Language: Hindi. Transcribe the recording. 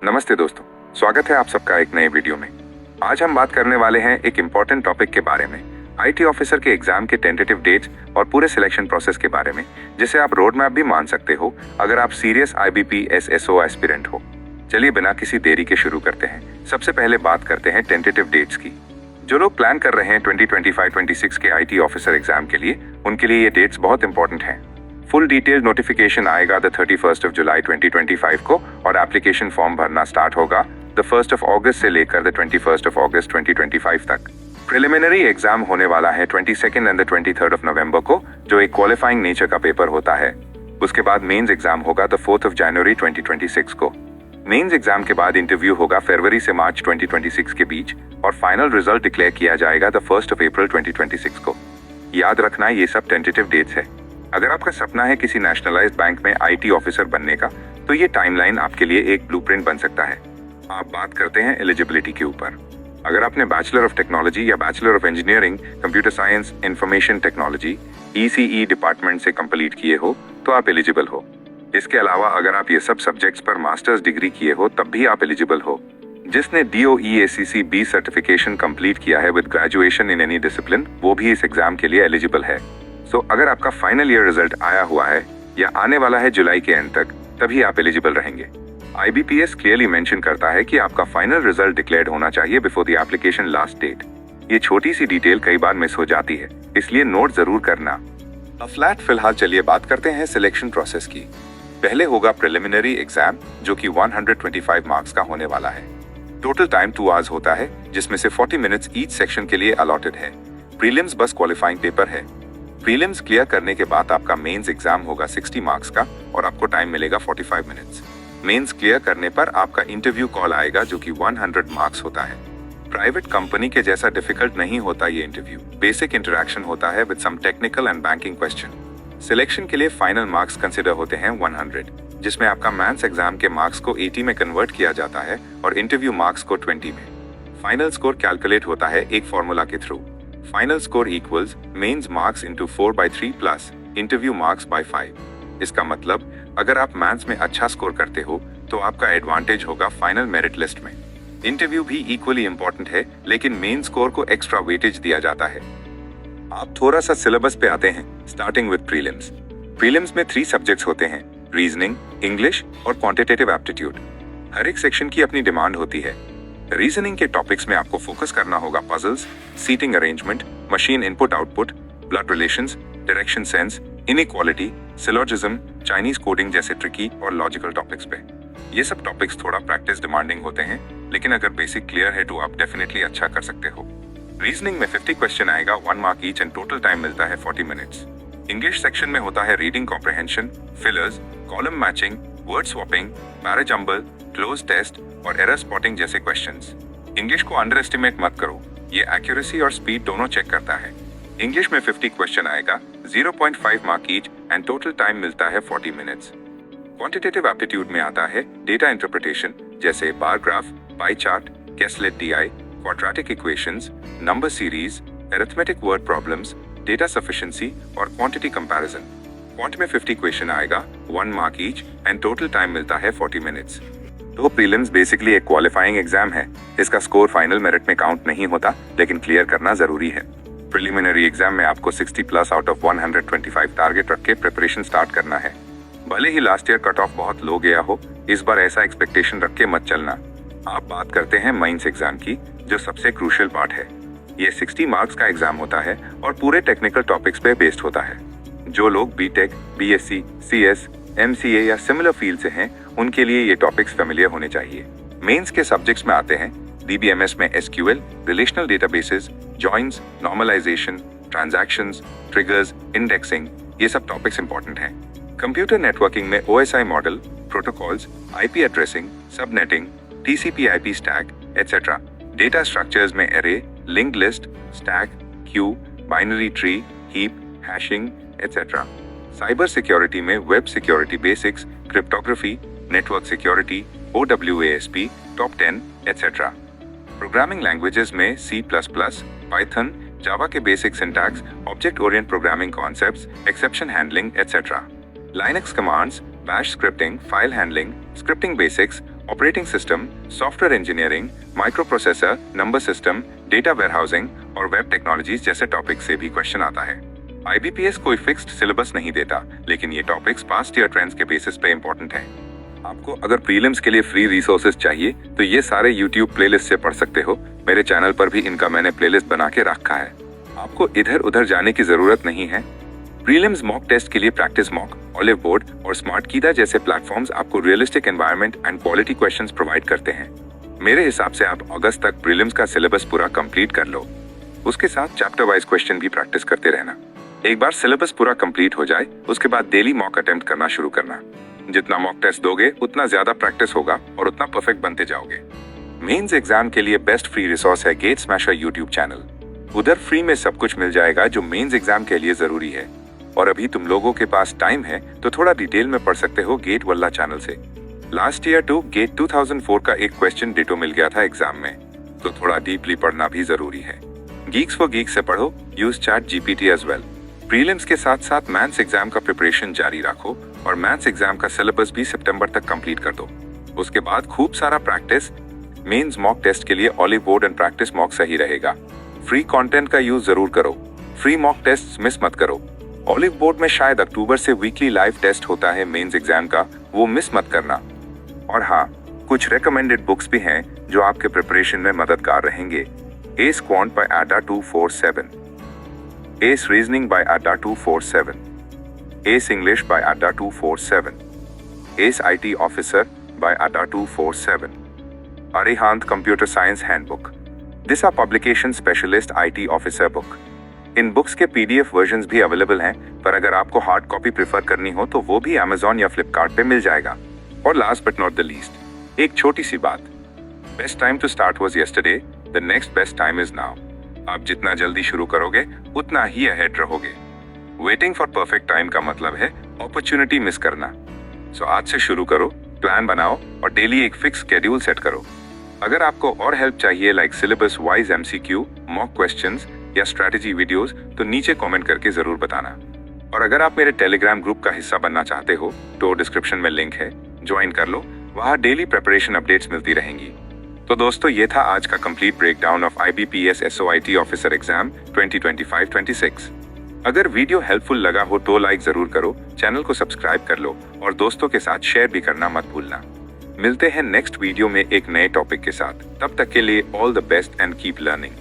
नमस्ते दोस्तों, स्वागत है आप सबका एक नए वीडियो में। आज हम बात करने वाले हैं एक इम्पोर्टेंट टॉपिक के बारे में, आईटी ऑफिसर के एग्जाम के टेंटेटिव डेट्स और पूरे सिलेक्शन प्रोसेस के बारे में, जिसे आप रोड मैप भी मान सकते हो अगर आप सीरियस IBP SSO एस्पिरेंट हो। चलिए बिना किसी देरी के शुरू करते हैं। सबसे पहले बात करते हैं टेंटेटिव डेट्स की। जो लोग प्लान कर रहे हैं 2025-26 के आईटी ऑफिसर एग्जाम के लिए, उनके लिए ये डेट्स बहुत इंपॉर्टेंट हैं। फुल डिटेल नोटिफिकेशन आएगा द 31 जुलाई 2025 को और एप्लीकेशन फॉर्म भरना स्टार्ट होगा द 1 अगस्त से लेकर द 21 अगस्त 2025 तक। प्रिलिमिनरी एग्जाम होने वाला है 22 एंड द 23 नवंबर को, जो एक क्वालिफाइंग नेचर का पेपर होता है। उसके बाद मेंस एग्जाम होगा द 4 जनवरी 2026 को। मेंस एग्जाम के बाद इंटरव्यू होगा फरवरी से मार्च 2026 के बीच और फाइनल रिजल्ट डिक्लेयर किया जाएगा द 1 अप्रैल 2026 को। याद रखना, ये सब टेंटेटिव डेट्स है। अगर आपका सपना है किसी नेशनलाइज्ड बैंक में आईटी ऑफिसर बनने का, तो ये टाइमलाइन आपके लिए एक ब्लूप्रिंट बन सकता है। आप बात करते हैं एलिजिबिलिटी के ऊपर। अगर आपने बैचलर ऑफ टेक्नोलॉजी या bachelor of engineering computer science information technology ECE department से कंप्लीट किए हो तो आप एलिजिबल हो। इसके अलावा अगर आप ये सब सब्जेक्ट्स पर मास्टर्स डिग्री किए हो तब भी आप एलिजिबल हो। जिसने DOE ACC B certification complete किया है with graduation in any discipline, वो भी इस एग्जाम के लिए एलिजिबल है। तो अगर आपका फाइनल ईयर रिजल्ट आया हुआ है या आने वाला है जुलाई के एंड तक, तभी आप एलिजिबल रहेंगे। IBPS क्लियरली मेंशन करता है कि आपका फाइनल रिजल्ट डिक्लेयर्ड होना चाहिए before the application last date. ये छोटी सी डिटेल कई बार मिस हो जाती है, इसलिए नोट जरूर करना। फिलहाल चलिए बात करते हैं सिलेक्शन प्रोसेस की। पहले होगा प्रिलिमिनरी एग्जाम, जो कि 125 मार्क्स का होने वाला है। टोटल टाइम 2 आवर्स होता है, जिसमें से 40 मिनट्स ईच सेक्शन के लिए अलॉटेड है। प्रीलिम्स बस क्वालिफाइंग पेपर है। प्रीलिम्स क्लियर करने के बाद आपका मेंस एग्जाम होगा 60 मार्क्स का और आपको टाइम मिलेगा 45 मिनट्स। मेंस क्लियर करने पर आपका इंटरव्यू कॉल आएगा, जो कि 100 मार्क्स होता है। प्राइवेट कंपनी के जैसा डिफिकल्ट नहीं होता ये इंटरव्यू। बेसिक इंटरेक्शन होता है with some technical and banking question. Selection के लिए फाइनल मार्क्स कंसिडर होते हैं 100, जिसमें आपका मेंस एग्जाम के मार्क्स को 80 में कन्वर्ट किया जाता है और इंटरव्यू मार्क्स को 20 में। फाइनल स्कोर कैलकुलेट होता है एक फॉर्मूला के थ्रू। Final score equals mains marks into 4/3 plus interview marks by 5। इसका मतलब अगर आप मैथ्स में अच्छा स्कोर करते हो तो आपका एडवांटेज होगा फाइनल मेरिट लिस्ट में। इंटरव्यू भी इक्वली इंपॉर्टेंट है, लेकिन मेन स्कोर को एक्स्ट्रा वेटेज दिया जाता है। आप थोड़ा सा सिलेबस पे आते हैं, स्टार्टिंग विद प्रीलिम्स। प्रीलिम्स में 3 सब्जेक्ट्स होते हैं, रीजनिंग, इंग्लिश और क्वांटिटेटिव एप्टीट्यूड। हर एक सेक्शन की अपनी डिमांड होती है। रीजनिंग के टॉपिक्स में आपको फोकस करना होगा puzzles, seating arrangement, machine input output, blood relations, direction sense, inequality, syllogism, Chinese coding जैसे ट्रिकी और लॉजिकल टॉपिक्स पे। ये सब टॉपिक्स थोड़ा प्रैक्टिस डिमांडिंग होते हैं, लेकिन अगर बेसिक क्लियर है तो आप डेफिनेटली अच्छा कर सकते हो। रीजनिंग में 50 क्वेश्चन आएगा, 1 mark each and total time मिलता है 40 मिनट्स। इंग्लिश सेक्शन में होता है reading comprehension, fillers, column matching, word swapping, parajumble, cloze test और एरर स्पॉटिंग जैसे क्वेश्चंस। इंग्लिश को अंडर एस्टिमेट मत करो, ये एक्यूरेसी और स्पीड दोनों चेक करता है। इंग्लिश में 50 क्वेश्चन आएगा, 0.5 mark each and total time मिलता है 40 मिनट्स। क्वांटिटेटिव एप्टीट्यूड में आता है डेटा इंटरप्रिटेशन, जैसे bar graph, pie chart, caselet DI, quadratic equations, number series, arithmetic word problems, data sufficiency और क्वांटिटी कंपैरिजन। क्वांट में 50 क्वेश्चन आएगा, 1 mark each and total time मिलता है 40 मिनट्स। तो प्रीलिम्स बेसिकली एक क्वालिफाइंग एग्जाम है। इसका स्कोर फाइनल मेरिट में काउंट नहीं होता, लेकिन क्लियर करना जरूरी है। प्रिलिमिनरी एग्जाम में आपको 60 प्लस आउट ऑफ 125 टारगेट रख के प्रिपरेशन स्टार्ट करना है। भले ही लास्ट ईयर कट ऑफ बहुत लो गया हो, इस बार ऐसा एक्सपेक्टेशन रख के मत चलना। आप बात करते हैं मेंस एग्जाम की, जो सबसे क्रूशियल पार्ट है। ये 60 मार्क्स का एग्जाम होता है और पूरे टेक्निकल टॉपिक्स पे बेस्ड होता है। जो लोग BTech, BSc, CS, MCA या सिमिलर फील्ड से हैं, उनके लिए ये टॉपिक्स फेमिलियर होने चाहिए। मेंस के सब्जेक्ट्स में आते हैं DBMS में SQL, relational databases, joins, normalisation, transactions, triggers, indexing, ये सब टॉपिक्स इंपॉर्टेंट हैं। कंप्यूटर नेटवर्किंग में OSI model, protocols, IP addressing, subnetting, TCP/IP stack etcetera. Data structures में array, linked list, stack, queue, binary tree, heap, hashing etcetera. Cyber security में web security basics, cryptography, network security, OWASP, top 10 एटसेट्रा। प्रोग्रामिंग लैंग्वेजेस में C++, पाइथन, जावा के basic syntax, object oriented programming concepts, exception handling etcetera. Linux commands, bash scripting, file handling, scripting basics operating system, software engineering, micro processor, number system, data warehousing और वेब टेक्नोलॉजीज जैसे टॉपिक से भी क्वेश्चन आता है। IBPS कोई फिक्स्ड सिलेबस नहीं देता, लेकिन ये टॉपिक्स पास्ट ईयर ट्रेंड्स के बेसिस पे इंपॉर्टेंट हैं। आपको अगर प्रीलिम्स के लिए फ्री रिसोर्सेज चाहिए तो ये सारे YouTube प्लेलिस्ट से पढ़ सकते हो। मेरे चैनल पर भी इनका मैंने प्लेलिस्ट बना के रखा है। आपको इधर उधर जाने की जरूरत नहीं है। प्रीलिम्स मॉक टेस्ट के लिए प्रैक्टिस मॉक, ऑलिव बोर्ड और स्मार्ट कीदा जैसे प्लेटफॉर्म्स आपको realistic environment and quality questions provide करते हैं। मेरे हिसाब से आप अगस्त तक प्रीलिम्स का सिलेबस पूरा कंप्लीट कर लो। उसके साथ चैप्टर वाइज क्वेश्चन भी प्रैक्टिस करते रहना। एक बार सिलेबस पूरा कंप्लीट हो जाए उसके बाद डेली मॉक अटेम्प्ट करना शुरू करना। जितना मॉक टेस्ट दोगे उतना ज्यादा प्रैक्टिस होगा और उतना परफेक्ट बनते जाओगे। मेंस एग्जाम के लिए बेस्ट फ्री रिसोर्स है गेट स्मैशर यूट्यूब चैनल। उधर फ्री में सब कुछ मिल जाएगा जो मेंस एग्जाम के लिए जरूरी है। और अभी तुम लोगों के पास टाइम है तो थोड़ा डिटेल में पढ़ सकते हो गेट वल्ला चैनल से। लास्ट ईयर टू गेट 2004 का एक क्वेश्चन डिटो मिल गया था एग्जाम में, तो थोड़ा डीपली पढ़ना भी जरूरी है। गीक्स फॉर गीक्स से पढ़ो, use chat GPT as well. Prelims के साथ साथ मैथ्स एग्जाम का प्रिपरेशन जारी रखो और मैथ्स एग्जाम का सिलेबस भी सितंबर तक कंप्लीट कर दो। उसके बाद खूब सारा प्रैक्टिस। मेंस मॉक टेस्ट के लिए olive board and practice mock सही रहेगा। फ्री कंटेंट का यूज जरूर करो। फ्री मॉक टेस्ट मिस मत करो। ऑलिव बोर्ड में शायद अक्टूबर से वीकली लाइव टेस्ट होता है मेंस एग्जाम का, वो मिस मत करना। और हाँ, कुछ रिकमेंडेड बुक्स भी हैं जो आपके प्रिपरेशन में मददगार रहेंगे। Ace quant by ADA 247, ace reasoning by ADA 247, ace English by ADA 247, ace IT officer by ADA 247, Arihant computer science handbook. This are publication specialist IT officer book. इन बुक्स के PDF वर्जन्स भी अवेलेबल हैं, पर अगर आपको हार्ड कॉपी प्रेफर करनी हो तो वो भी Amazon या Flipkart पे मिल जाएगा। और last but not the least, एक छोटी सी बात, best time to start was yesterday, the next best time is now. आप जितना जल्दी शुरू करोगे उतना ही अहेड रहोगे। वेटिंग फॉर परफेक्ट टाइम का मतलब है अपॉर्चुनिटी मिस करना। सो आज से शुरू करो, प्लान बनाओ और डेली एक फिक्स शेड्यूल सेट करो। अगर आपको और हेल्प चाहिए like syllabus wise MCQ, mock questions या स्ट्रेटेजी वीडियोस तो नीचे कमेंट करके जरूर बताना। और अगर आप मेरे टेलीग्राम ग्रुप का हिस्सा बनना चाहते हो तो डिस्क्रिप्शन में लिंक है, ज्वाइन कर लो। वहाँ डेली प्रिपरेशन अपडेट्स मिलती रहेंगी। तो दोस्तों, ये था आज का complete breakdown of IBPS SOIT officer exam 2025-26। अगर वीडियो हेल्पफुल लगा हो तो लाइक जरूर करो, चैनल को सब्सक्राइब कर लो और दोस्तों के साथ शेयर भी करना मत भूलना। मिलते हैं नेक्स्ट वीडियो में एक नए टॉपिक के साथ। तब तक के लिए all the best and keep learning.